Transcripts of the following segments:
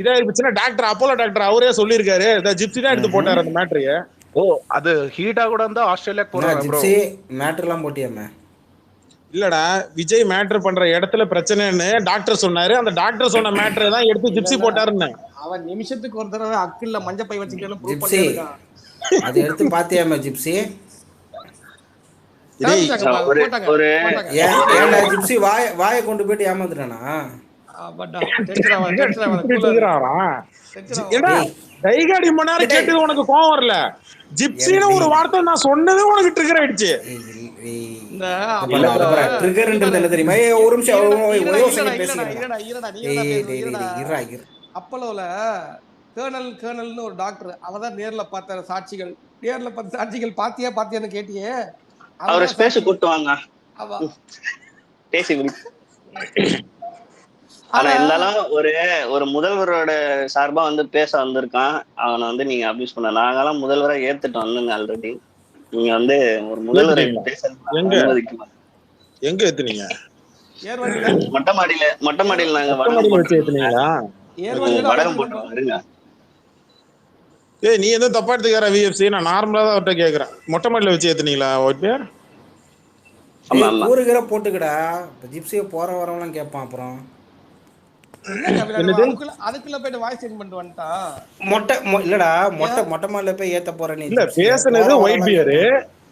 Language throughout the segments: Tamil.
இதாயிருச்சுன்னா டாக்டர் அப்போலோ டாக்டர் அவரே சொல்லியிருக்காரு ஜிப்சி தான் எடுத்து போட்டாரு அந்த மேட்ரிய. ஓ அது ஹீட்டா கூட இருந்தா ஆஸ்திரேலியா போறாங்க ப்ரோ. ஜிப்சி மேட்டர்லாம் போட்டியாமே? இல்லடா விஜய் மேட்டர் பண்ற இடத்துல பிரச்சனைன்னு டாக்டர் சொன்னாரு. அந்த டாக்டர் சொன்ன மேட்டரை தான் எடுத்து ஜிப்சி போட்டாருன்னு. அவன் நிமிஷத்துக்கு ஒரு தடவை அக்கில்ல மஞ்சள் பை வச்சுக்கிட்டு ப்ரூவ் ஜிப்சி பண்ணிருக்கான். அது எடுத்து பாத்தியாமே ஜிப்சி? ஏன்டா ஜிப்சி வாயை கொண்டு போயிட்டு ஏமாந்துட்டானா? கைகாடி மணி நேரம் கேட்டது உனக்கு கோவம் வரல? ஜிப்சின்னு ஒரு வார்த்தை நான் சொன்னது உனக்கு ட்ரிகர் ஆயிடுச்சு. தெரியுமா? ஒரு நிமிஷம் அப்போலோல கேர்னல்னு ஒரு டாக்டர் அவதான் நேர்ல பார்த்த சாட்சிகள். நேர்ல பார்த்த சாட்சிகள் பாத்தியான்னு கேட்டியே. அவரை ஸ்பேஸ் கூட்டு வாங்க பேசி. ஆனா இருந்தாலும் ஒரு முதல்வரோட சார்பா வந்து பேச வந்திருக்கான். அவனை வந்து நீங்க அபியூஸ் பண்ண. நாங்கெல்லாம் முதல்வரை ஏத்துட்டு வந்தோங்க ஆல்ரெடி. நீங்க வந்து ஒரு முதல்வரை பேச எங்க ஏத்துனீங்க? மொட்டை மாடியில நாங்க வடகம் போட்டு வருங்க. நீ எதுவும் தப்பா எடுத்துக்கிற விஎஃப்சி? நான் நார்மலா தான் அவர்கிட்ட கேக்குறேன். மொட்டை மாடியில வச்சு ஏத்துனீங்களா? ஊருகிற போட்டுக்கடா. ஜிப்சியை போற வரவெல்லாம் கேட்பான். அப்புறம் அதுக்குள்ள போயிட்டு வாய்ஸ் சேஞ்ச் பண்ணிட்டு வந்துட்டான். மொட்டை மாடியில போய் ஏத்த போறேன். இல்ல பேசுனது ஒயிட் பியர்,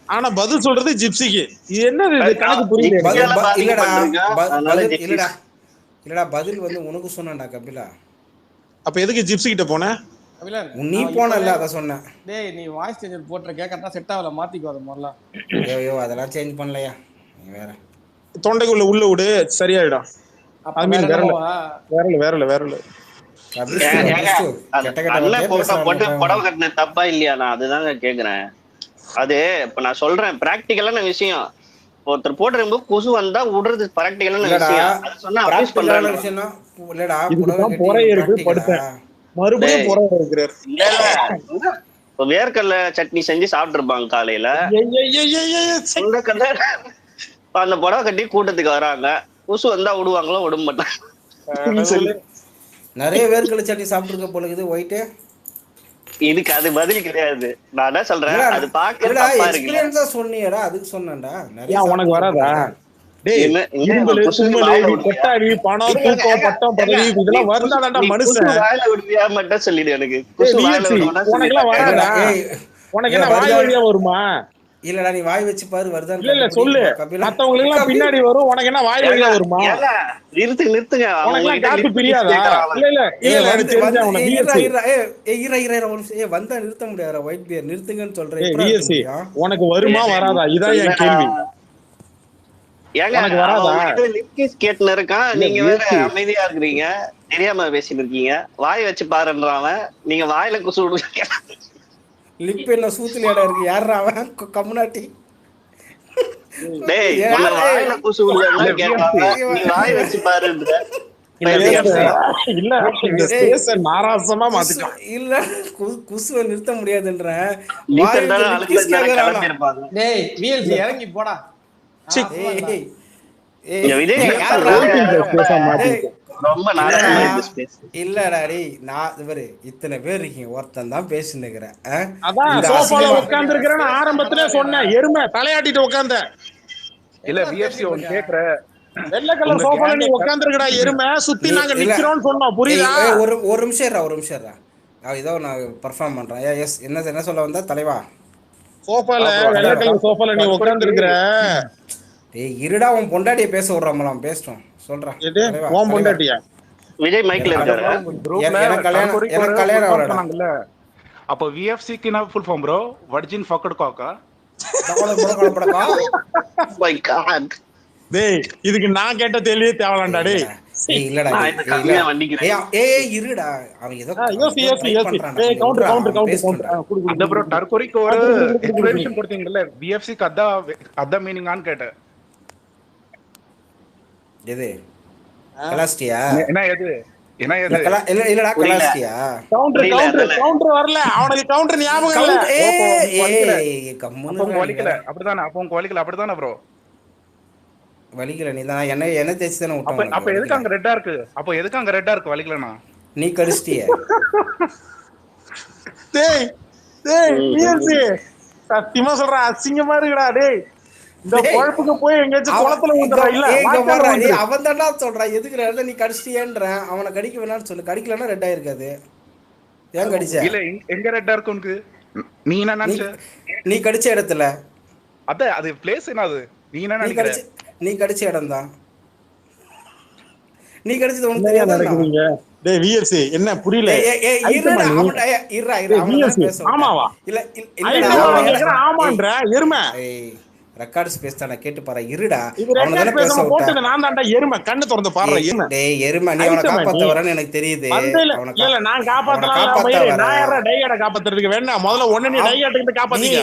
ஆனா பதில் சொல்றது ஜிப்சிக்கு. என்னது கணக்கு புரியல. இல்லடா பதில் வந்து உனக்கு சொன்னேன்டா கபிலா. அப்ப எதுக்கு ஜிப்சி கிட்ட போன? நீ போனல அத சொன்னேன். டேய் நீ வாய்ஸ் சேஞ்சர் போட்றக்க கரெக்ட்டா செட் ஆவல, மாத்திக்கோ அத முதல்ல. ஐயோ அதெல்லாம் சேஞ்ச் பண்ணலையா? நீ வேற தொண்டைக்குள்ள உள்ள விடு சரியாயிடும். அது மீன் வேறல போட்டு புடவை கட்டின தப்பா இல்லையா? நான் அதுதாங்க கேக்குறேன். அது இப்ப நான் சொல்றேன் பிராக்டிகலான விஷயம். ஒருத்தர் போட்டு கொசு வந்தா விடுறது பிராக்டிகலான விஷயம். அது சொன்னா அபியூஸ் பண்றாங்க விஷயம்னா இல்லடா. புடவை இருக்கு படுத்தேன் மறுபடியும் புடவை இருக்குறார். இல்ல வேர்க்கடலை சட்னி செஞ்சு சாப்பிட்டுருப்பாங்க காலையில. அந்த புடவை கட்டி கூட்டத்துக்கு வராங்க. கொசு வந்தா விடுவாங்களோ விட மாட்டாங்க. நிறைய வேர்க்கடலை சட்னி சாப்பிட்டுருக்க போல இருக்குது ஒயிட். இதுக்கு அது பதில் கிடையாது. நான் என்ன சொல்றேன், அது பாக்க சொன்னியடா அதுக்கு சொன்னேன்டா. உனக்கு வராதா? மட்டும் சொல்லிடு எனக்கு. உனக்கு என்ன வாய் வழியா வருமா? இல்லடா நீ வாய் வச்சு பாரு வருதா இல்ல சொல்லு. மத்தவங்களுக்கு எல்லாம் பின்னாடி வரும், உனக்கு என்ன வாய் வழியா வருமா? நிறுத்துங்க. உனக்கு காத்து பிரியாதா? வந்தா நிறுத்த முடியாதா? ஒயிட் பியர் நிறுத்துங்கன்னு சொல்றேன். உனக்கு வருமா வராதா? இதான் என் கேள்வி. கேட்டுன்னு இருக்கான். நீங்க வேற அமைதியா இருக்கிறீங்க, தெரியாம பேசிட்டு இருக்கீங்க. வாய் வச்சு பாருன்றான். நீங்க வாயில குசு விடுங்க. லிப் என்ன சூத்துலியாடா இருக்கு? யாரா அவன்? கம்முனாட்டி டேய் வாயில குசு விடுங்க கேட்பாங்க. நீ வாய் வச்சு பாருன்ற. இல்ல இந்த ஸ்பேஸ் நாராசமா மாத்திட்டான். இல்ல குசுவை நிறுத்த முடியாதுன்ற. டேய் விஎல்சி இறங்கி போடா. இல்லடா நான் இத்தனை பேர் இருக்கீங்க, ஒருத்தன் தான் பேசினுக்கிறேன். ஆரம்பத்திலே சொன்னேன் எருமை தலையாட்டிட்டு உட்கார்ந்த. இல்ல விஎஃப்சி ஒன்னு கேக்குற வெள்ளை கலர் சோஃபால நீ உட்கார்ந்திருக்கடா எருமை, சுத்தி நாங்க நிக்கிறோம்னு சொன்னோம். புரியுதா? ஒரு நிமிஷம் இதோ நான் பெர்ஃபார்ம் பண்றேன். எஸ் என்ன சொல்ல வந்தா தலைவா? சோஃபால வெள்ளை கலர் சோஃபால நீ உட்கார்ந்திருக்கிற. டேய் இருடா, உன் பொண்டாட்டியை பேச விடுறாமலாம். பேசட்டும் சொல்றேன். உன் பொண்டாட்டியா? விஜய் மைக்ல இருக்காரு. எனக்கு கல்யாணம் ஆகலடா. அப்ப விஎஃப்சி க்கு என்ன full form bro? Virgin fucked காக்கா. My god. டேய் இதுக்கு நான் கேட்ட தெளிவே தேவலாம்டா. டேய் இல்லடா இருடா, அவன் ஏதோ அந்த ப்ரோ டர்கோரிக்கு ஒரு எக்ஸ்பிளனேஷன் கொடுத்தீங்கல்ல, விஎஃப்சி க்கு அதான் மீனிங்கான்னு கேட்டேன். எது கலாஸ்டியா? இல்லடா கலாஸ்டியா கவுண்டர் வரல. அவனுக்கு கவுண்டர் ஞாபகம் இல்ல. அப்படிதானே? அப்போ வலிக்கல அப்படிதானே ப்ரோ? வலிக்கல நீ தான் என்ன தேய்ச்சி தானே அப்ப விட்டோம் அப்ப எதுக்கு அங்க ரெட்டா இருக்கு? அப்ப எதுக்கு அங்க ரெட்டா இருக்கு வலிக்கலனா? நீ கடிச்சிட்டிய. டேய் டேய் பிஎஸ்சி சத்தியமா சொல்றேன், அசிங்கமா இருக்குடா டேய். இந்த குழப்புக்கு போய் எங்கேயாச்சும் குளத்துல ஊத்துறா இல்ல அவன் தான்டா சொல்றான் எதுக்கு நீ கடிச்சிட்டியேன்றேன். அவனை கடிக்க வேணாம்னு சொல்லு, கடிக்கலன்னா ரெட் ஆயிருக்காது. ஏன் கடிச்ச? இல்ல எங்க ரெட்டா இருக்கு உனக்கு? நீ என்ன நினைச்ச? நீ கடிச்ச இடத்துல அத அது பிளேஸ் என்னது? நீ என்ன நினைக்கிற? நீ கடிச்ச இடம் தான். நீ கடிச்சது உனக்கு தெரியாதா? நடக்குதுங்க டேய் விஎஸ்சி என்ன புரியல? ஆமாவா இல்ல இல்ல ஆமான்ற எருமை ரெக்கார்ட் ஸ்பேஸ் தான கேட்டு பாரு. இருடா அவன தான பேச போட்டது நான் தான்டா எருமை. கண்ணு திறந்து பாரு எருமை. டேய் எருமை நீ அவனை காப்பாத்த வரேன்னு எனக்கு தெரியுது. இல்ல நான் காப்பாத்தலாம். நான் யாரா டைகட காப்பாத்துறதுக்கு வேணா முதல்ல ஒண்ணு நீ டைகட்ட காப்பாத்திக்க.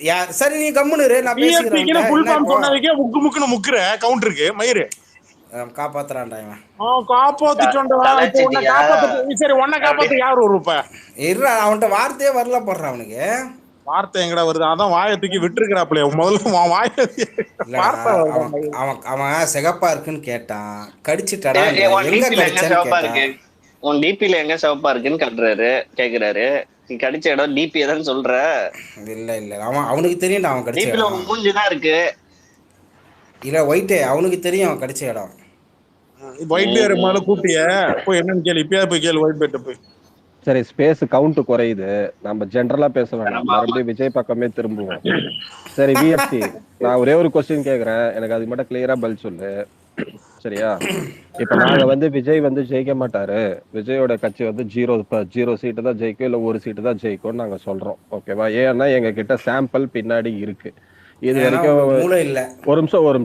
யார் சரி நீ கம்முனு இரு, நான் பேசிக்கிறேன். ஃபுல் ஃபார்ம் சொன்னதுக்கே முக்கு முக்குன்னு முக்குற கவுண்டருக்கு மயிரு காப்பாத்துறான்டா இவன். காப்பாத்திட்டோம்டா. இப்போ உன்னை காப்பாத்து. சரி உன்னை காப்பாத்த யார் வருப்ப? இருடா அவன்கிட்ட வார்த்தையே வரல போடுறான் அவனுக்கு. வார்த்தை எங்கடா வருது? அதான் வாயை தூக்கி விட்டுருக்கிறாப்ல முதல்ல வாய. அவன் சிகப்பா இருக்குன்னு கேட்டான், கடிச்சிட்டாடா. உன் டிபில எங்க சிவப்பா இருக்குன்னு கட்டுறாரு கேக்குறாரு. நீ கடிச்ச இடம் டிபி தான் சொல்ற. இல்ல இல்ல அவனுக்கு தெரியும்டா அவன் கடிச்ச டிபில உன் மூஞ்சிதான் இருக்கு. இல்ல ஒயிட் அவனுக்கு தெரியும் அவன் கடிச்ச இடம். ஒயிட் பேர் மேல கூப்பிட்டிய போய் என்னன்னு கேளு. இப்பயாவது போய் கேளு ஒயிட் பேர்ட்ட போய். சரி ஸ்பேஸ் கவுண்ட் குறையுது, நம்ம ஜென்ரலா பேச வேணாம், மறுபடியும் விஜய் பக்கமே திரும்புவோம். சரி விஎஃப்சி நான் ஒரே ஒரு கொஸ்டின் கேக்குறேன், எனக்கு அதுக்கு மட்டும் கிளியரா பதில் சொல்லு சரியா? இப்ப நாங்க விஜய் ஜெயிக்க மாட்டாரு, விஜயோட கட்சி ஜீரோ சீட்டு தான் ஜெயிக்கும், இல்ல ஒரு சீட்டு தான் ஜெயிக்கும்னு நாங்க சொல்றோம் ஓகேவா? ஏன்னா எங்க கிட்ட சாம்பிள் பின்னாடி இருக்கு. இது வரைக்கும் ஒரு நிமிஷம் இரு, ஒரு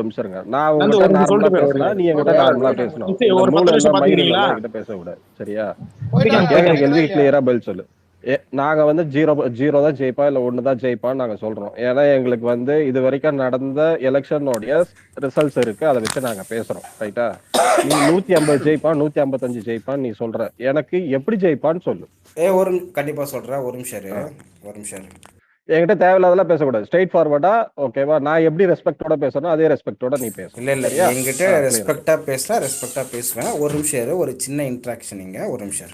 நிமிஷம் இருங்க. நான் உங்ககிட்ட நார்மலா பேசுறேன், நீ என்கிட்ட நார்மலா பேசணும். என்கிட்ட பேசக்கூடாது சரியா? கேக்குற கேள்விக்கு கிளியரா பதில் சொல்லு. நாங்க ஜீரோ தான் ஜெயிப்பா இல்ல ஒண்ணுதான் ஜெயிப்பான்னு நாங்க சொல்றோம். ஏன்னா எங்களுக்கு இது வரைக்கும் நடந்த எலெக்ஷனோடைய ரிசல்ட்ஸ் இருக்கு, அதை வச்சு நாங்க பேசுறோம் ரைட்டா? நீ 150 ஜெயிப்பா 155 ஜெயிப்பான்னு நீ சொல்ற, எனக்கு எப்படி ஜெயிப்பான்னு சொல்லு. கண்டிப்பா சொல்றேன், ஒரு நிமிஷம் என்கிட்ட தேவையில்லாதெல்லாம் பேசக்கூடாது, ஸ்ட்ரெயிட் ஃபார்வர்டா ஓகேவா? நான் எப்படி ரெஸ்பெக்டோட பேசணும் அதே ரெஸ்பெக்டோட நீ பேச. இல்ல என்கிட்ட ரெஸ்பெக்டா பேசுவேன். ஒரு நிமிஷம் ஒரு சின்ன இன்ட்ராக்ஷன் இங்க, ஒரு நிமிஷம்.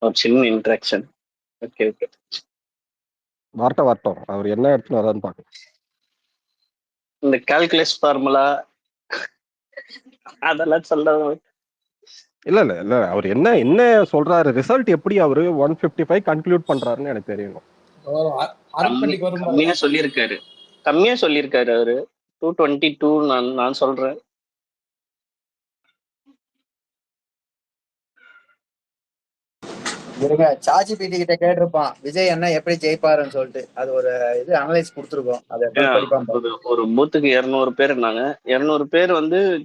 ஒரு சின்ன இன்ட்ராக்ஷன். ஓகே ஓகே வரட்டும் அவர் என்ன எடுத்துன்னு வரான்னு பாக்கலாம். இந்த கால்குலஸ் ஃபார்முலா அதெல்லாம் சொல்ல இல்ல அவர் என்ன சொல்றாரு, ரிசல்ட் எப்படி அவரு 155 கன்க்ளூட் பண்றாருன்னு எனக்கு தெரியணும். கம்மியா சொல்லியிருக்காரு அவரு 222 நான் சொல்றேன். இருங்க சாட்ஜிபிடி கிட்ட கேட்டிருப்பான் விஜய் என்ன எப்படி ஜெயிப்பாருன்னு சொல்லிட்டு, அது ஒரு இது அனலைஸ் கொடுத்துருக்கோம். ஒரு பூத்துக்கு 200 பேர் இருந்தாங்க. 200 பேர்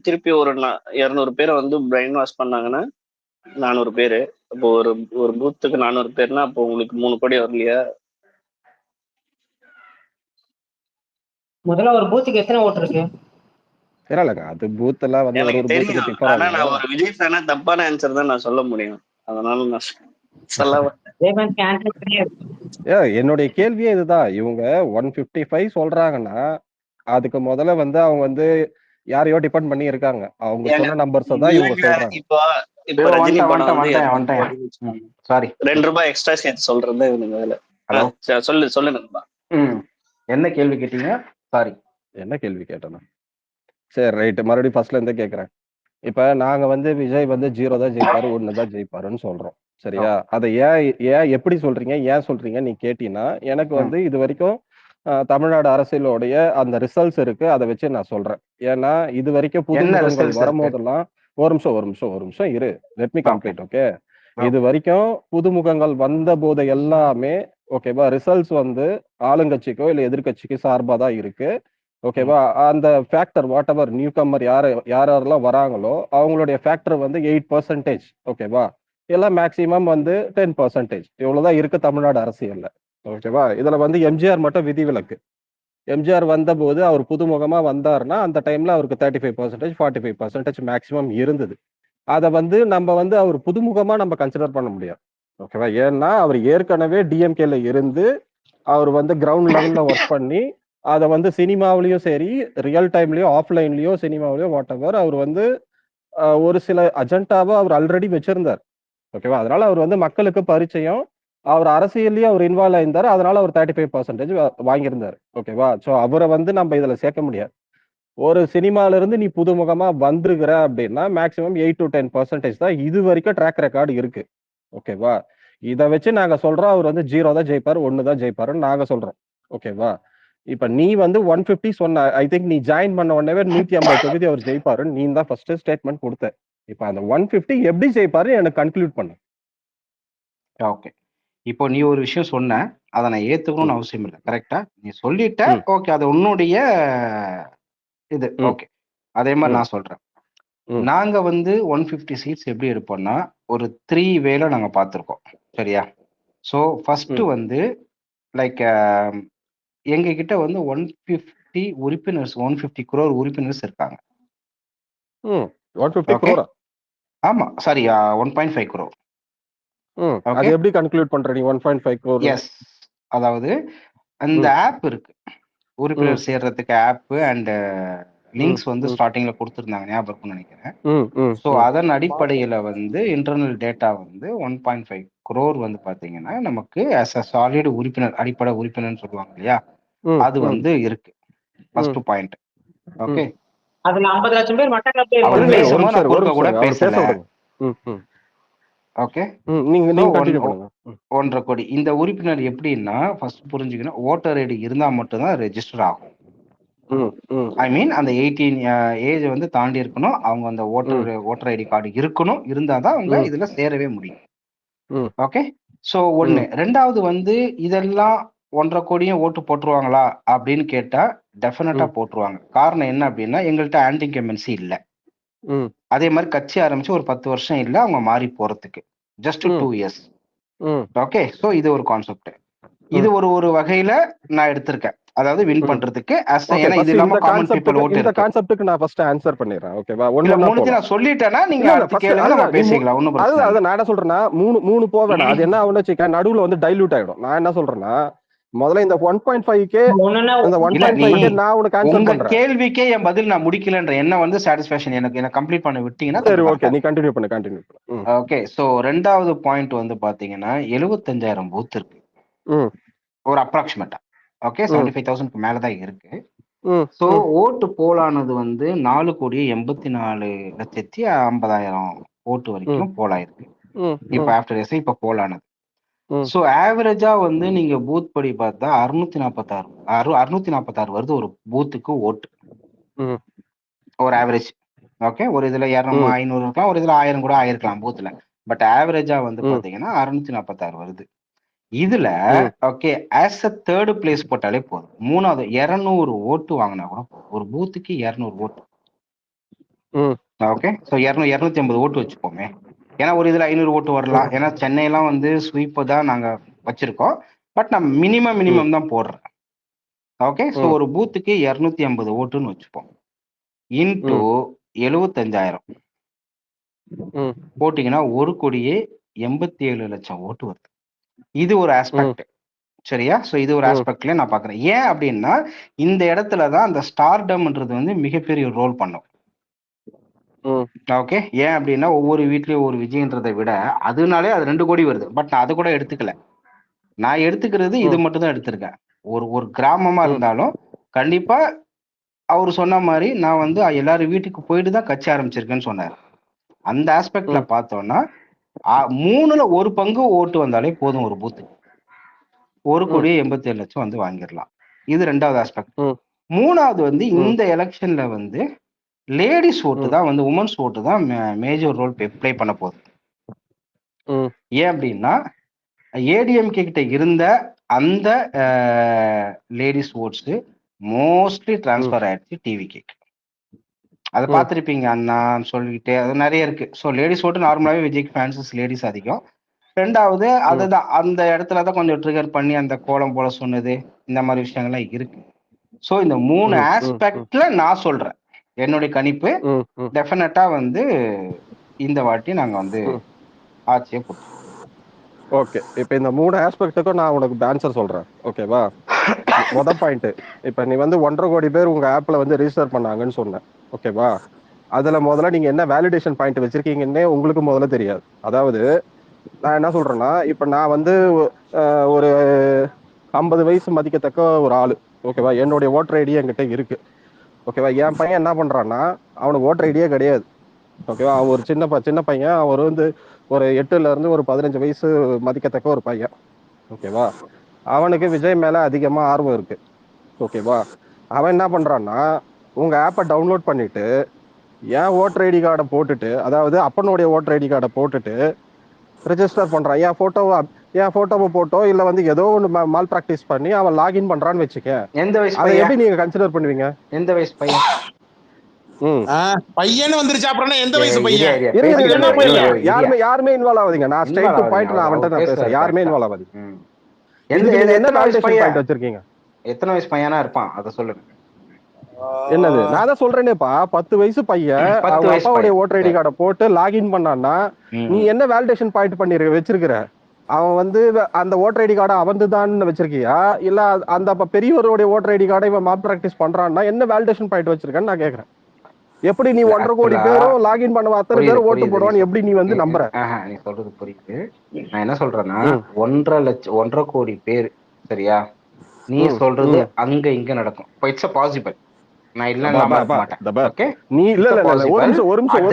திருப்பி ஒரு 200 பேரை பிரெயின் வாஷ் பண்ணாங்கன்னா 400 பேரு. அப்போ ஒரு பூத்துக்கு 400 பேர்னா அப்போ உங்களுக்கு 3 கோடி வரலையா? முதல்ல ஒரு பூத்துக்கு எத்தனை ஓட்டு இருக்கு? அது பூத் எல்லாம் ஆனா நான் ஒரு விஜய் ஃபேனா தப்பான ஆன்சர் தான் நான் சொல்ல முடியும், அதனால நான் என்னுடைய கேள்வியே இதுதான். இவங்க 155 சொல்றாங்கன்னா அதுக்கு முதல்ல அவங்க யாரையோ டிபெண்ட் பண்ணி இருக்காங்க. அவங்க சொன்ன நம்பர்ஸ் தான் இவங்க சொல்றாங்க. இப்போ ரஜினி படம் சாரி 2 ரூபாய் எக்ஸ்ட்ரா சேர்த்து சொல்றது இவனுங்க வேலை. சொல்லு நண்பா. என்ன கேள்வி கேட்டீங்க? சாரி என்ன கேள்வி கேட்டேன்னா சரி ரைட், மறுபடியும் ஃபர்ஸ்ட்ல இருந்தே கேக்குறேன். இப்ப நாங்க விஜய் 0 தான் ஜெயிப்பாரு 1 தான் ஜெயிப்பாருன்னு சொல்றோம் சரியா? அதை ஏன் எப்படி சொல்றீங்க, ஏன் சொல்றீங்க நீ கேட்டீங்கன்னா எனக்கு இது வரைக்கும் தமிழ்நாடு அரசியலோடைய அந்த ரிசல்ட்ஸ் இருக்கு, அதை வச்சு நான் சொல்றேன். ஏன்னா இது வரைக்கும் புது வரும்போதெல்லாம் ஒரு நிமிஷம் இரு, லெட் மீ கம்ப்ளீட் ஓகே? இது வரைக்கும் புதுமுகங்கள் வந்த போது எல்லாமே ஓகேவா ரிசல்ட்ஸ் ஆளுங்கட்சிக்கோ இல்ல எதிர்கட்சிக்கோ சார்பா தான் இருக்கு ஓகேவா? அந்த factor what ever new comer யாரெல்லாம் வராங்களோ அவங்களுடைய ஃபேக்டர் 8% ஓகேவா? எல்லாம் மேக்சிமம் 10% இவ்வளவுதான் இருக்கு தமிழ்நாடு அரசியல்ல ஓகேவா? இதுல எம்ஜிஆர் மட்டும் விதிவிலக்கு. எம்ஜிஆர் வந்த போது அவர் புதுமுகமா வந்தாருன்னா அந்த டைம்ல அவருக்கு 35% 45% மேக்சிமம் இருந்தது. அதை வந்து நம்ம வந்து அவர் புதுமுகமா நம்ம கன்சிடர் பண்ண முடியாது. ஓகேவா? ஏன்னா அவர் ஏற்கனவே டிஎம்கேல இருந்து அவர் வந்து கிரவுண்ட் லெவல்ல ஒர்க் பண்ணி அதை வந்து சினிமாவிலயும் சரி, ரியல் டைம்லயோ ஆஃப்லைன்லயோ சினிமாவிலயோ வாட் எவர் அவர் வந்து ஒரு சில அஜெண்டாவை அவர் ஆல்ரெடி வச்சிருந்தார். ஓகேவா? அதனால அவர் வந்து மக்களுக்கு பரிச்சயம், அவர் அரசியல்லயும் அவர் இன்வால்வ் ஆயிருந்தாரு. அதனால அவர் 35% வாங்கியிருந்தாரு. ஓகேவா? ஸோ அவரை வந்து நம்ம இதுல சேர்க்க முடியாது. ஒரு சினிமால இருந்து நீ புதுமுகமா வந்திருக்கிற அப்படின்னா மேக்சிமம் 8 to 10% தான் இது வரைக்கும் ட்ராக் ரெக்கார்டு இருக்கு. ஓகேவா? இதை வச்சு நாங்க சொல்றோம் அவர் வந்து 0 தான் ஜெயிப்பாரு, 1 தான் ஜெயிப்பாருன்னு நாங்க சொல்றோம். ஓகேவா? இப்ப நீ வந்து 150 சொன்ன, ஐ திங்க் நீ ஜாயின் பண்ண உடனே 150 தொகுதி அவர் ஜெயிப்பாருன்னு நீ தான் ஃபர்ஸ்ட் ஸ்டேட்மெண்ட் கொடுத்த. இப்ப அந்த 150 எப்படி ஜெயிப்பாரு எனக்கு கன்க்ளூட் பண்ணு. ஓகே, இப்போ நீ ஒரு விஷயம் சொன்ன, அதை நான் ஏத்துக்கணும்னு அவசியம் இல்லை. கரெக்டா நீ சொல்லிட்ட. ஓகே, அது உன்னுடைய இது. ஓகே, அதே மாதிரி நான் சொல்றேன். நாங்க வந்து 150 சீட்ஸ் எப்படி எடுப்போம்னா ஒரு 3 வேல நாங்க பார்த்துருக்கோம். சரியா? ஸோ ஃபர்ஸ்ட் வந்து லைக் எங்க கிட்ட வந்து 150 உறுப்பினர்ஸ், 150 crore உறுப்பினர்ஸ் இருக்காங்க. 150 crore? ஆமா, சாரி, 1.5 crore. அது எப்படி கன்க்ளூட் பண்ற நீ 1.5 crore? எஸ், அதாவது அந்த ஆப் இருக்கு, உறுப்பினர் சேர்றதுக்கு ஆப் அண்ட் லிங்க்ஸ் வந்து ஸ்டார்டிங்ல கொடுத்துருந்தாங்க, ஞாபகம் இருக்கும்னு நினைக்கிறேன். ஸோ அதன் அடிப்படையில வந்து இன்டர்னல் டேட்டா வந்து 1.5 crore வந்து பாத்தீங்கன்னா நமக்கு ஆஸ் அ சாலிட் உறுப்பினர், அடிப்படை உறுப்பினர்னு சொல்லுவாங்க இல்லையா, அது வந்து இருக்கு. First point. ஓகே, அதுல 50 லட்சம் பேர் மட்டக்களப்பில் அவர் பேசும்போது நான் குறுக்க கூட பேசல. ஓகே, நீங்க கண்டினியூ பண்ணுங்க. 1.5 கோடி இந்த உறுப்பினர் எப்படின்னா ஃபர்ஸ்ட் புரிஞ்சுக்கணும், ஓட்டர் ஐடி இருந்தா மட்டும்தான் ரெஜிஸ்டர் ஆகும். ஐ மீன் அந்த 18 ஏஜ் வந்து தாண்டி இருக்கணும், அவங்க அந்த ஓட்டர் ஐடி கார்டு இருக்கணும், இருந்தாதான் அவங்க இதுல சேரவே முடியும். ஓகே, சோ ஒண்ணு. ரெண்டாவது வந்து இதெல்லாம் 1.5 கோடியும் ஓட்டு போட்டுருவாங்களா அப்படின்னு கேட்டா டெஃபினட்டா போட்டுருவாங்க. காரணம் என்ன அப்படின்னா எங்கள்கிட்ட ஆன்டி இன்கம்பன்சி இல்ல. அதே மாதிரி கட்சி ஆரம்பிச்சு ஒரு 10 வருஷம் இல்ல அவங்க மாறி போறதுக்கு, ஜஸ்ட் 2 years. ஓகே, சோ இது ஒரு கான்செப்ட். இது ஒரு வகையில நான் எடுத்திருக்கேன், அதாவது வின் பண்றதுக்கு. ஏன்னா இது இல்லாம காமன் பீப்பிள் ஓட் இந்த கான்செப்ட்க்கு நான் ஃபர்ஸ்ட் ஆன்சர் பண்ணிறேன். ஓகேவா? நான் சொல்லிட்டேனா நீங்க அடுத்து கேளுங்க, நம்ம பேசிக்கலாம். ஒண்ணும் பிரச்சனை இல்ல. நான் என்ன சொல்றேன்னா மூணு போவேணும். அது என்ன ஆகும்னு வச்சுக்க, நடுவுல வந்து டைல்யூட் ஆயிடும். நான் என்ன சொல்றேன்னா முதல்ல இந்த 1.5K இந்த 1.5K நான் உனக்கு ஆன்சர் பண்றேன். கேள்விக்கே என் பதில் நான் முடிக்கலன்ற என்ன வந்து சாட்டிஸ்ஃபேக்ஷன் எனக்கு கம்ப்ளீட் பண்ண விட்டீங்கன்னா சரி, ஓகே, நீ கண்டினியூ பண்ணு. ஓகே, சோ ரெண்டாவது பாயிண்ட் வந்து பாத்தீங்கன்னா 75,000 பூத் இருக்கு ஒரு அப்ராக்சிமேட்டா. ஓகே, 75,000க்கு மேலதான் இருக்கு. சோ ஓட்டு போலானது வந்து 4,84,50,000 ஓட்டு வரைக்கும் போலாயிருக்கு இப்ப ஆஃப்டர் எஸ் இப்ப போலானது. சோ ஆவரேஜா வந்து நீங்க பூத் படி பார்த்தா 646 வருது ஒரு பூத்துக்கு ஓட்டு, ஒரு ஆவரேஜ். ஓகே, ஒரு இதுல 200 500 இருக்கலாம், ஒரு இதுல 1000 கூட ஆயிருக்கலாம் பூத்துல. பட் ஆவரேஜா வந்து பாத்தீங்கன்னா 646 வருது. இதுல okay as a third place போட்டாலே போதும். மூணாவது 200 ஓட்டு வாங்கினா கூட ஒரு பூத்துக்கு 200 ஓட்டு. ஓகே, சோ 250 ஓட்டு வச்சுப்போமே. ஏன்னா ஒரு இதுல 500 ஓட்டு வரலாம். ஏன்னா சென்னையெல்லாம் வந்து ஸ்வீப் தான் நாங்க வச்சிருக்கோம், பட் நான் மினிமம் தான் போடுறேன். ஓகே, சோ ஒரு பூத்துக்கு 250 ஓட்டுன்னு வச்சுப்போம். இன்டூ 75,000 போட்டீங்கன்னா 1,87 லட்சம் ஓட்டு வருது. இது ஒரு ஆஸ்பெக்ட். சரியா? சோ இது ஒரு ஆஸ்பெக்ட்ல நான் பாக்குறேன். ஏன் அப்படின்னா இந்த இடத்துலதான் அந்த ஸ்டார்டம்ன்றது வந்து மிகப்பெரிய ரோல் பண்ணும். ஓகே, ஏன் அப்படின்னா ஒவ்வொரு வீட்லயும் ஒரு விஜயன்றதை விட அதனாலே அது 2 கோடி வருது. பட் நான் அது கூட எடுத்துக்கல. நான் எடுத்துக்கிறது இது மட்டும் தான் எடுத்திருக்கேன். ஒரு கிராமமா இருந்தாலும் கண்டிப்பா அவரு சொன்ன மாதிரி நான் வந்து எல்லாரும் வீட்டுக்கு போயிட்டு தான் கட்சி ஆரம்பிச்சிருக்கேன்னு சொன்னாரு. அந்த ஆஸ்பெக்ட்ல பார்த்தோம்னா 3ல் 1 பங்கு ஓட்டு வந்தாலே போதும் ஒரு பூத்துக்கு. 1,87 லட்சம் வந்து வாங்கிடலாம். இது ரெண்டாவது ஆஸ்பெக்ட். மூணாவது வந்து இந்த எலெக்ஷன்ல வந்து லேடிஸ் ஓட்டு தான் வந்து உமன்ஸ் ஓட்டு தான் மேஜர் ரோல் பிளே பண்ண போகுது. ஏன் அப்படின்னா ஏடிஎம்கே கிட்ட இருந்த அந்த லேடிஸ் ஓட்ஸ் மோஸ்ட்லி டிரான்ஸ்பர் ஆயிடுச்சு டிவிகே. அதை பார்த்துருப்பீங்க அண்ணான்னு சொல்லிட்டு அது நிறைய இருக்கு. ஸோ லேடிஸ் ஓட்டு நார்மலாவே விஜய்க்கு ஃபேன்சஸ் லேடிஸ் அதிகம். ரெண்டாவது அதுதான் அந்த இடத்துலதான் கொஞ்சம் ட்ரிகர் பண்ணி அந்த கோலம் போல சொன்னது, இந்த மாதிரி விஷயங்கள்லாம் இருக்கு. ஸோ இந்த 3 ஆஸ்பெக்ட்ல நான் சொல்றேன் என்னுடைய கணிப்பு டெஃபினட்டா வந்து இந்த வாட்டி நாங்க வந்து ஆட்சியை போட்டோம். ஓகே, இப்போ இந்த 3 ஆஸ்பெக்ட்டுக்கும் நான் உனக்கு ஆன்சர் சொல்றேன். ஓகேவா? மொதல் பாயிண்ட், இப்போ நீ வந்து 1.5 கோடி பேர் உங்க ஆப்ல வந்து ரிஜிஸ்டர் பண்ணாங்கன்னு சொன்னேன். ஓகேவா? அதுல முதல்ல நீங்க என்ன வேலிடேஷன் பாயிண்ட் வச்சிருக்கீங்கன்னே உங்களுக்கு முதல்ல தெரியாது. அதாவது நான் என்ன சொல்றேன்னா, இப்ப நான் வந்து ஒரு 50 வயசு மதிக்கத்தக்க ஒரு ஆளு. ஓகேவா? என்னுடைய ஓட்டர் ஐடி என்கிட்ட இருக்கு. ஓகேவா? என் பையன் என்ன பண்றான்னா, அவனுக்கு ஓட்டர் ஐடியே கிடையாது. ஓகேவா? அவன் ஒரு சின்ன பையன். அவர் வந்து ஒரு 8ல இருந்து ஒரு 15 வயசு மதிக்கத்தக்க ஒரு பையன். ஓகேவா? அவனுக்கு விஜய் மேல அதிகமா ஆர்வம் இருக்கு. ஓகேவா? அவன் என்ன பண்றான்னா, உங்க ஆப்பை டவுன்லோட் பண்ணிட்டு என் ஓட்டர் ஐடி கார்டை போட்டுட்டு, அதாவது அப்பனுடைய ஓட்டர் ஐடி கார்டை போட்டுட்டு ரெஜிஸ்டர் பண்றான். என் போட்டோவை போட்டோ இல்ல வந்து ஏதோ ஒன்று மால் பிராக்டிஸ் பண்ணி அவன் லாகின் பண்றான்னு வச்சுக்க. எந்த வயசு அதை பையன்? எப்படி நீங்க கன்சிடர் பண்ணுவீங்க? எந்த வயசு பையன்? பையன் வந்துருச்சு அப்புறம் எந்த வயசு ஏய், பையன்? இரியா, பேசிக்கிட்டு யாருமே இன்வால்வ் ஆகுதுங்க. நான் ஸ்ட்ரைட் டு பாயிண்ட் நான் அவன்கிட்ட நான் பேசுறேன். யாருமே இன்வால்வ் ஆகாது. என்ன வேலிடேஷன் பாயிண்ட் வச்சிருக்கீங்க? எத்தனை வயசு பையனா இருப்பான் அதை சொல்லுங்க. என்னது? நான் தான் சொல்றேனேப்பா, 10 வயசு பையன் அவங்க அப்பாவுடைய ஓட்டர் ஐடி கார்டை போட்டு லாகின் பண்ணான்னா நீ என்ன வேலிடேஷன் பாயிண்ட் பண்ணி வச்சிருக்கிற? அவன் வந்து அந்த ஓட்டர் ஐடி கார்டை அவன்தான் வச்சிருக்கியா, இல்ல அந்த பெரியவருடைய ஓட்டர் ஐடி கார்டை இவன் மால் பிராக்டிஸ் பண்றான்னா என்ன வேலிடேஷன் பாயிண்ட் வச்சிருக்கேன்னு நான் கேக்குறேன். எப்படி நீ 1.5 கோடி பேரும் லாகின் பண்ண அத்தனை பேரும் ஓட்டு போடுவான்னு எப்படி நீ வந்து நம்புற? நீ சொல்றது புரியுது. நான் என்ன சொல்றேன்னா 1.5 கோடி பேர், சரியா? நீ சொல்றது அங்க இங்க நடக்கும். It's possible. நான் இல்ல மாட்டேன். நீ இல்ல ஒரு நிமிஷம்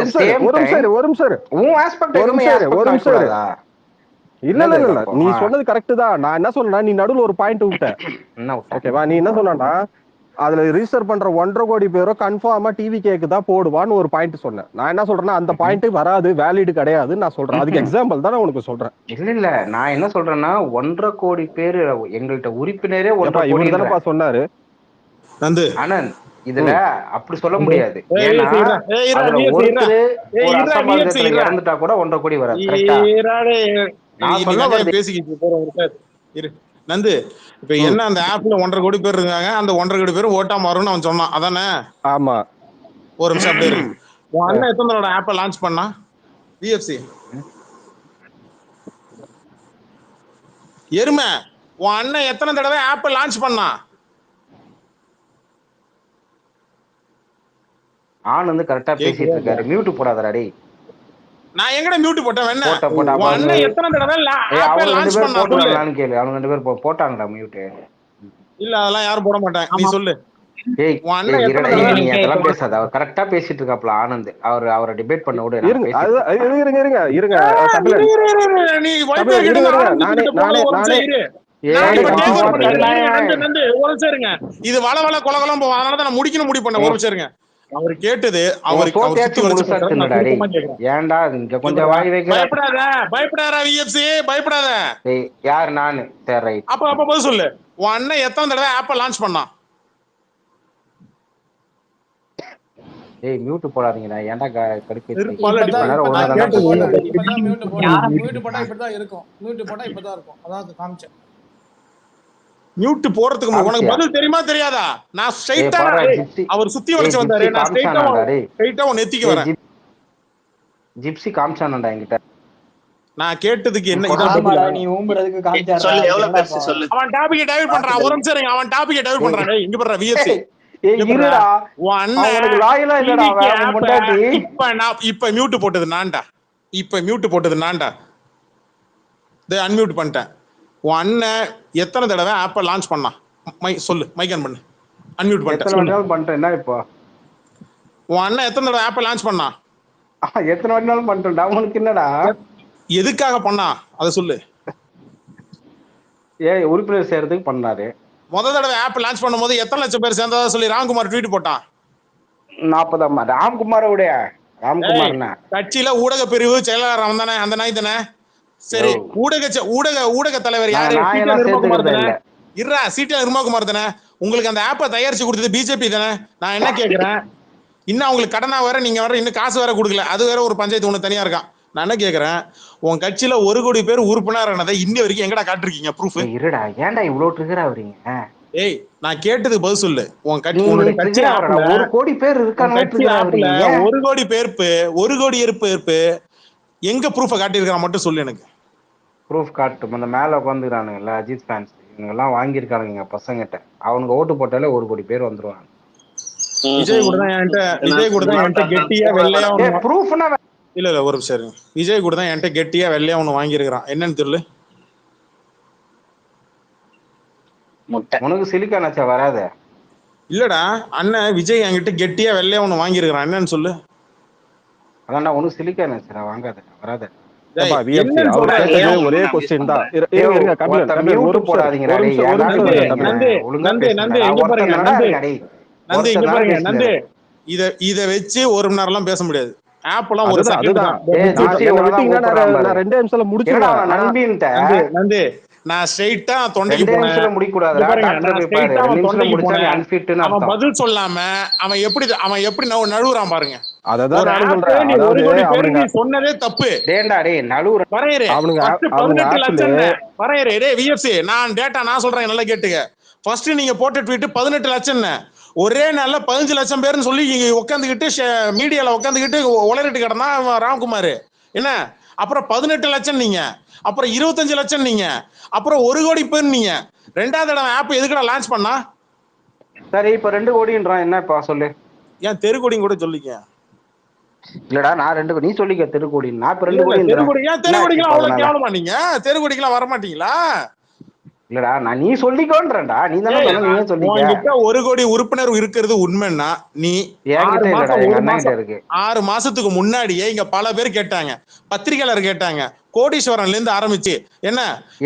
உன் ஆஸ்பெக்ட் இல்ல நீ சொன்னது கரெக்ட் தான். நான் என்ன சொன்னா, நீ நடுவுல ஒரு பாயிண்ட் விட்ட. ஓகேவா? நீ என்ன சொன்னா, அதுல ரிஜிஸ்டர் பண்ற 1.5 கோடி பேரும் கன்ஃபார்மா டிவி கேக்கு தான் போடுவான்னு ஒரு பாயிண்ட் சொன்னேன். நான் என்ன சொல்றேன்னா, அந்த பாயிண்ட் வராது, வேலிட் கிடையாது நான் சொல்றேன். அதுக்கு எக்ஸாம்பிள் தான் நான் உனக்கு சொல்றேன். இல்ல நான் என்ன சொல்றேன்னா 1.5 கோடி பேர் எங்கள்கிட்ட உறுப்பினரே 1.5 கோடி தானப்பா சொன்னாரு ஆனந்த். இதுல அப்படி சொல்ல முடியாது. ஏன்னா அதுல ஒருத்தர் ஒரு அசம்பாவிதத்துல இறந்துட்டா கூட 1.5 கோடி வராது. நந்து, இப்ப என்ன அந்த ஆப்ல 1.5 கோடி பேர் இருக்காங்க, அந்த 1.5 கோடி பேரும் ஓட்டா மாறும்னு அவன் சொன்னான், அதானே? ஆமா. ஒரு நிமிஷம் அப்படியே இருக்கு. உன் அண்ணன் எத்தனை தடவை ஆப்பை லான்ச் பண்ணா? விஎஃப்சி எருமை, உன் அண்ணன் எத்தனை தடவை ஆப்பை லான்ச் பண்ணா? ஆனந்த் கரெக்டா பேசிட்டு இருக்காரு. மியூட் போடாதடா டேய். நான் எங்கட மியூட் போட்டேன்? வேணா உன் அண்ணன் எத்தனை தடவை ஆப்பை லான்ச் பண்ணா போட்டாங்களான்னு கேளு. அவங்க 2 பேர் போட்டாங்கடா மியூட். இல்ல அதெல்லாம் யாரும் போட மாட்டாங்க, நீ சொல்லு. ஏய் நீ அதெல்லாம் பேசாத. அவர் கரெக்டா பேசிட்டு இருக்காப்ல ஆனந்த். அவரை டிபேட் பண்ண விடு. இருங்க நீ வைபே கிட்ட இது வள வள கொலகலம் போகும். அதனாலதான் நான் முடிக்கணும் முடிவு பண்ண. ஒரு நிமிஷம் இருங்க. அவர் கேட்டது ஏன்டா இங்க கொஞ்சம் வாய் வைக்க. பயப்படாத விஎஃப்சி, பயப்படாத. யார்? நானு. சரி ரைட். அப்ப பதில் சொல்லு. உன் அண்ணன் எத்தனை தடவை ஆப்பை லான்ச் பண்ணா? ஏய் மியூட் போடாதீங்கடா. ஏன்டா கடுப்பு? மியூட் போட்டா இப்படிதான் இருக்கும். மியூட் போட்டா இப்படிதான் இருக்கும். அதான் காமிச்சேன். மியூட் போறதுக்கு உனக்கு பதில் தெரியுமா தெரியாதா? நான் ஸ்ட்ரைட்டா அவர் சுத்தி வளைச்சு வந்தாரு. நான் ஸ்ட்ரைட்டா உன் நெத்திக்கு வரேன். ஜிப்சி காமிச்சானடா என்கிட்ட. நான் கேட்டதுக்கு என்ன நீ ஊம்பறதுக்கு காமிச்சாரா? சொல்லு, எவ்வளவு பெருசு சொல்லு. அவன் டாபிக் டைவர்ட் பண்றான். ஒரு நிமிஷம் இருங்க. அவன் டாபிக் டைவர்ட் பண்றான். டேய் இங்க பாரு விஎஃப்சி. இருடா. உனக்கு லாயலா இல்லடா. அவன் முன்னாடி இப்ப மியூட் போட்டது நான்டா. இப்ப மியூட் போட்டது நான்டா. டேய் அன்மியூட் பண்ணிட்டேன். உன் அண்ணன் எத்தனை தடவை ஆப்பை லான்ச் பண்ணா? சொல்லு, மைக் ஆன் பண்ணு. அன்மியூட் பண்ணிட்டேன். என்ன இப்போ? உன் அண்ணன் எத்தனை தடவை ஆப்பை லான்ச் பண்ணா? எத்தனை வாட்டினாலும் பண்ணிட்டேன்டா. உனக்கு என்னடா? எதுக்காக பண்ணா அதை சொல்லு. உறுப்பினர் சேர்றதுக்கு பண்ணாரு. முதல் தடவை ஆப் லான்ச் பண்ணும்போது எத்தனை லட்சம் பேர் சேர்ந்ததா சொல்லி ராம்குமார் ட்வீட் போட்டான். 40. ராம்குமார விட ராம்குமார் கட்சியில ஊடக பிரிவு செயலாளர் அவன் தானே, அந்த நாய் தானே. சரி, ஊடக தலைவர் யாரு? நிர்மகுமார் தானே. உங்களுக்கு அந்த ஆப்பை தயாரிச்சு கொடுத்தது பிஜேபி தானே. நான் என்ன கேக்குறேன், இன்னும் அவங்களுக்கு கடனா வேற, நீங்க வேற இன்னும் காசு வேற கொடுக்கல. அது வேற ஒரு பஞ்சாயத்து ஒண்ணு தனியா இருக்கான். நான் என்ன கேக்குறேன், உன் கட்சியில 1 கோடி பேர் உறுப்பினர் ஆனதை இன்னி வரைக்கும் எங்கடா காட்டிருக்கீங்க ப்ரூஃப்? இருடா, ஏன்டா இவ்வளவு ட்ரிகர் ஆவறீங்க? ஏய் நான் கேட்டதுக்கு பதில் சொல்லு. உன் கட்சி நீ உன்னுடைய கட்சி trigger ஆப்ல ஆகுறடா. 1 கோடி பேர் உன் இருக்கானுங்க கட்சி trigger ஆப்ல ஆகுறீங்க. 1 கோடி பேர்ப்பு 1 கோடி ஏற்பு எங்க ப்ரூஃப காட்டியிருக்கான் மட்டும் சொல்லு எனக்கு. ப்ரூஃப் காட்டும். அந்த மேல உட்காந்துக்கிறானுங்கல்ல அஜித் ஃபேன்ஸ், இவங்க எல்லாம் வாங்கியிருக்கானுங்க பசங்கிட்ட. அவனுக்கு ஓட்டு போட்டாலே 1 கோடி பேர் வந்துருவாங்க. விஜய் கூட தான் என்கிட்ட கெட்டியா வெள்ளையா ஒண்ணு ப்ரூஃப்னா இல்ல ஒரு நிமிஷம் இருங்க. விஜய் கூட தான் என்கிட்ட கெட்டியா வெள்ளையா ஒண்ணு வாங்கியிருக்கிறான். என்னன்னு தெரியல. உனக்கு சிலிக்கான் ஆச்சா வராத. இல்லடா அண்ணன் விஜய் என்கிட்ட கெட்டியா வெள்ளையா ஒண்ணு வாங்கியிருக்கிறான். என்னன்னு சொல்லு. அதான்டா உனக்கு சிலிக்கான் ஆச்சுடா, வாங்காத வராத. ஏப்பா, VFC, அவர் கேட்டது ஒரே கொஸ்டின் தான். இருங்க கபிலன், கபிலன், ஒரு போடாதீங்கடா டேய். நந்து இங்க பாருங்க நந்து, இத வச்சு 1 மணி நேரம்லாம் பேச முடியாது. ஆப்லாம் ஒரு செகண்ட் தான். நான் 2 நிமிஷத்துல முடிச்சிடுவேன். நந்து நான் ஸ்ட்ரைட்டா தொண்டைக்கு போனேன். முடிக்க கூடாதுடா. டாக்டர் போய் பாரு. 2 நிமிஷத்துல முடிச்சாலே அன்ஃபிட்னு அவன் பதில் சொல்லாம அவன் எப்படி நழுவுறான் பாருங்க. அததான் நான் சொல்றேன். அதாவது சொன்னதே தப்பு. டேண்டா டேய் நழுவுற வரையறே. அவனுங்க 18 லட்சம் வரையறே. டேய் VFC நான் டேட்டா நான் சொல்றேன் நல்லா கேட்டுங்க. ஃபர்ஸ்ட் நீங்க போட்ட ட்வீட் 18 லட்சம், ஒரே நாள்ல 15 லட்சம் பேர்னு சொல்லி உட்காந்துக்கிட்டு மீடியால உட்காந்துக்கிட்டு உளறிட்டு கிடந்தா ராம்குமார். என்ன அப்புறம் 18 லட்சம் நீங்க, அப்புறம் 25 லட்சம் நீங்க, அப்புறம் 1 கோடி பேர் நீங்க. 2வது தடவை ஆப் எதுக்குடா லான்ச் பண்ணா? சரி இப்ப 2 கோடின்றான் என்னப்பா சொல்லு. ஏன் தெருக்கோடின்னு கூட சொல்லிக்க. இல்லடா நான் 2 கோடி நீ சொல்லிக்க தெருக்கோடி. நான் இப்ப 2 கோடி தெருக்கோடி. ஏன் தெருக்கோடிக்கு அவ்வளவு கேவலமா நீங்க? தெருக்கோடிக்கு வர மாட்டீங்களா? இல்லடா நான் நீ சொல்லிக்கோன்றேன்டா. நீ தானே சொன்ன, நீயே சொல்லிக்க. உன்கிட்ட 1 கோடி உறுப்பினர் இருக்கிறது உண்மைன்னா நீ 6 மாசத்துக்கு முன்னாடியே இங்க பல பேர் கேட்டாங்க, பத்திரிகையாளர் கேட்டாங்க, கோடீஸ்வரன்ல இருந்து ஆரம்பிச்சு என்ன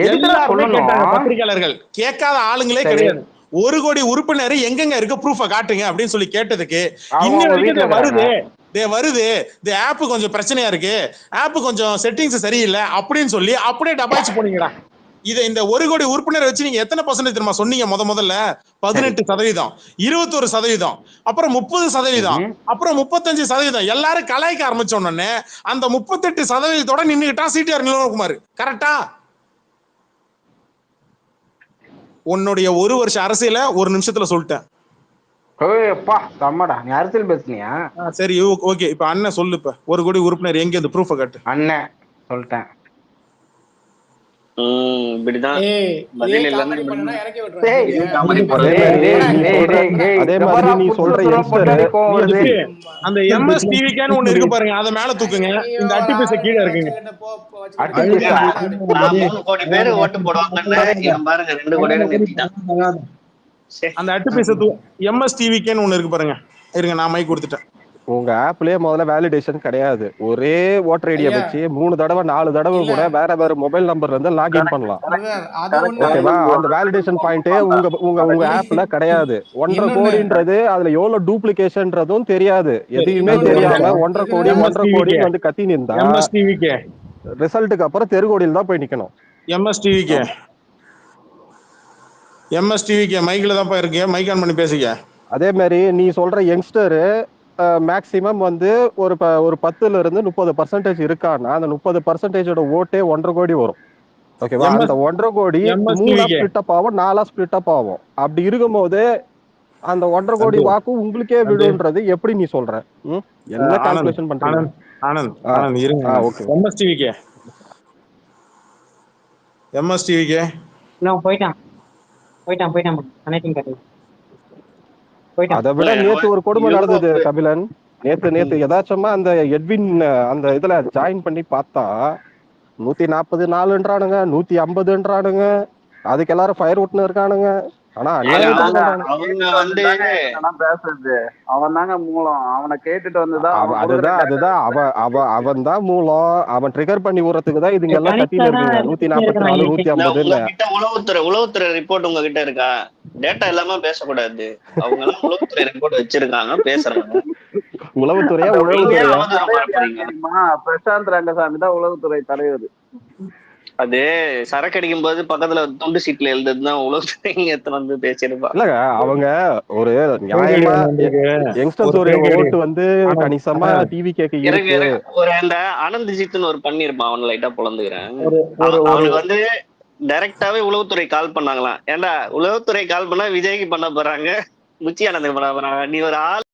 எல்லாருமே கேட்டாங்க. பத்திரிகையாளர்கள் கேட்காத ஆளுங்களே கிடையாது. 1 கோடி உறுப்பினர் எங்கெங்க இருக்க ப்ரூஃப காட்டுங்க அப்படின்னு சொல்லி கேட்டதுக்கு இன்னும் வருது இந்த ஆப் கொஞ்சம் பிரச்சனையா இருக்கு, ஆப் கொஞ்சம் செட்டிங்ஸ் சரியில்லை அப்படின்னு சொல்லி அப்படியே டபாய்ச்சி போனீங்கடா. இந்த 1 கோடி உறுப்பினர் வச்சு நீங்க எத்தனை % தெரியுமா சொன்னீங்க? முதல்ல 18%, 21%, அப்புறம் 30%, அப்புறம் 35%. எல்லாரும் கலாய்க்க ஆரம்பிச்ச உடனே அந்த 38% நின்னுகிட்டா சிடிஆர் நிலவகுமார். கரெக்டா? உன்னுடைய 1 வருஷ அரசியல 1 நிமிஷத்துல சொல்லிட்டேன். நீ அரசியல் பேசுனியா? சரி ஓகே. இப்ப அண்ணன் சொல்லு. இப்ப 1 கோடி உறுப்பினர் எங்க இந்த ப்ரூஃப காட்டு. அண்ணன் சொல்லிட்டேன். இப்படிதான் அந்த எம்எஸ் டிவிக்கான ஒண்ணு இருக்கு பாருங்க, அத மேல தூக்குங்க. இந்த அட்டிபீஸ கீழ இருக்குங்க. 3 கோடி பேர் ஓட்டு போடுவாங்கன்னு பாருங்க. 2 கோடி நிறுத்திட்டான். அந்த அட்டிபீஸ எம்எஸ் டிவிக்கான ஒண்ணு இருக்கு பாருங்க. இருங்க நான் மைக் கொடுத்துட்டேன். உங்க ஆப்லயே முதல்ல வேலிடேஷன் கிடையாது. ஒரே ஓட்டர் ஐடியை வச்சு 3 தடவை 4 தடவை கூட வேற மொபைல் நம்பர்ல இருந்து லாகின் பண்ணலாம். ஓகேவா? அந்த வேலிடேஷன் பாயிண்ட் உங்க ஆப்ல கிடையாது. 1.5 கோடின்றது அதுல எவ்வளவு டூப்ளிகேஷன்றதும் தெரியாது. எதுவுமே தெரியாம 1.5 கோடி வந்து கத்தி நின்றா ரிசல்ட்டுக்கு அப்புறம் தெருக்கோடியில் தான் போய் நிக்கணும். எம்எஸ்டிவிக்கு மைக்ல தான் இருக்கு. மைக் ஆன் பண்ணி பேசுங்க. அதே மாதிரி நீ சொல்ற யங்ஸ்டர் மேக்சிமம் வந்து ஒரு 10ல இருந்து 30% இருக்கான்னா அந்த 30%ஓட ஓட்டே 1.5 கோடி வரும். ஓகேவா? அந்த 1.5 கோடி 3 ஸ்பிளிட் அப் ஆகும், 4 ஸ்பிளிட் அப் ஆகும். அப்படி இருக்கும்போது அந்த 1.5 கோடி வாக்கு உங்களுக்கே விடுன்றது எப்படி நீ சொல்ற? என்ன கால்குலேஷன் பண்றீங்க? ஆனந்த் இருங்க. ஓகே. எம்எஸ்டிவிக்கு நான் போயிட்டான் கனெக்டிங் கட்டு. அதை விட நேத்து ஒரு கொடுமை நடந்தது கபிலன். நேத்து யதார்த்தமா அந்த எட்வின் அந்த இதுல ஜாயின் பண்ணி பார்த்தா 144ன்றானுங்க, 150ன்றானுங்க. அதுக்கு எல்லாரும் ஃபயர் விட்டுன்னு இருக்கானுங்க. ஆனா அவங்க வந்து பேசுறது அவன் தாங்க மூலம். அவனை கேட்டுட்டு வந்துதான் அதுதான் அவன் தான் மூலம். அவன் ட்ரிகர் பண்ணி விடுறதுக்கு தான் இதுங்க எல்லாம் கத்திட்டு இருக்குங்க. 144 150 உளவுத்துறை ரிப்போர்ட் உங்ககிட்ட இருக்கா? டேட்டா இல்லாம பேசக்கூடாது. அவங்க எல்லாம் உளவுத்துறை ரிப்போர்ட் வச்சிருக்காங்க, பேசுறாங்க. உளவுத்துறையா? பிரசாந்த் ரங்கசாமி தான் உளவுத்துறை தலைவர். அது சரக்கு அடிக்கும் போது பக்கத்துல துண்டு சீட்ல எழுதுதான் உலகத்தை வந்து பேசிருப்பா. இல்லங்க அவங்க ஒரு நியாயமா யங்ஸ்டர்ஸ் ஒரு ஓட்டு வந்து கணிசமா டிவி கேக்க இருக்கு. ஒரு அந்த ஆனந்த் ஜித்னு ஒரு பண்ணிருப்பான். அவன் லைட்டா பொழந்துக்கிறேன். அவனுக்கு வந்து டைரக்டாவே உளவுத்துறை கால் பண்ணாங்களாம். ஏன்டா உளவுத்துறை கால் பண்ணா விஜய்க்கு பண்ண போறாங்க, புச்சி ஆனந்துக்கு பண்ண போறாங்க. நீ ஒரு ஆள்